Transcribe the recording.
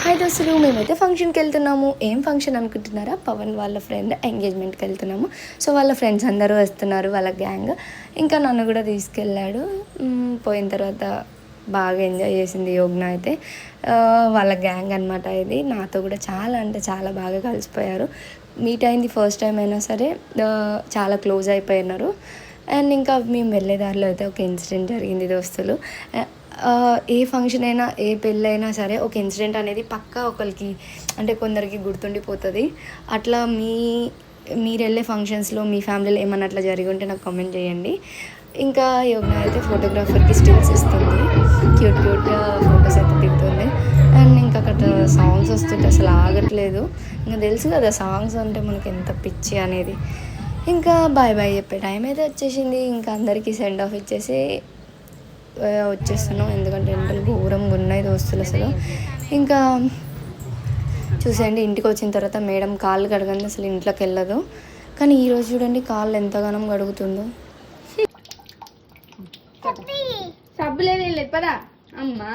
Hi దోస్తులు, మేమైతే ఫంక్షన్కి వెళ్తున్నాము. ఏం ఫంక్షన్ అనుకుంటున్నారా? పవన్ వాళ్ళ ఫ్రెండ్ ఎంగేజ్మెంట్కి వెళ్తున్నాము. సో వాళ్ళ ఫ్రెండ్స్ అందరూ వస్తున్నారు, వాళ్ళ గ్యాంగ్. ఇంకా నన్ను కూడా తీసుకెళ్ళాడు. పోయిన తర్వాత బాగా ఎంజాయ్ చేసింది యోగ్న అయితే. వాళ్ళ గ్యాంగ్ అనమాట ఇది. నాతో కూడా చాలా అంటే చాలా బాగా కలిసిపోయారు. మీట్ అయింది ఫస్ట్ టైం అయినా సరే చాలా క్లోజ్ అయిపోయినారు. అండ్ ఇంకా మేము వెళ్ళే దారిలో అయితే ఒక ఇన్సిడెంట్ జరిగింది దోస్తులు. ఏ ఫంక్షన్ అయినా ఏ పెళ్ళైనా సరే ఒక ఇన్సిడెంట్ అనేది పక్కా ఒకరికి అంటే కొందరికి గుర్తుండిపోతుంది. అట్లా మీరు వెళ్ళే ఫంక్షన్స్లో మీ ఫ్యామిలీలో ఏమన్నా అట్లా జరిగి ఉంటే నాకు కామెంట్ చేయండి. ఇంకా యోగ్న అయితే ఫోటోగ్రాఫర్కి స్టిల్స్ ఇస్తుంది, క్యూట్ ఫొటోస్ అయితే దిగుతుంది. అండ్ ఇంకా అక్కడ సాంగ్స్ వస్తుంటే అసలు ఆగట్లేదు. ఇంకా తెలుసు కదా సాంగ్స్ అంటే మనకి ఎంత పిచ్చి అనేది. ఇంకా బాయ్ చెప్పే టైం అయితే వచ్చేసింది. ఇంకా అందరికీ సెండ్ ఆఫ్ ఇచ్చేసి వచ్చేస్తున్నాం, ఎందుకంటే ఎండలు ఘోరంగా ఉన్నాయి దోస్తులు అసలు. ఇంకా చూసేయండి, ఇంటికి వచ్చిన తర్వాత మేడం కాళ్ళు కడగండి అసలు ఇంట్లోకి వెళ్ళదు. కానీ ఈరోజు చూడండి కాళ్ళు ఎంతగానో కడుగుతుందో. సబ్బు లేదు పదా అమ్మా.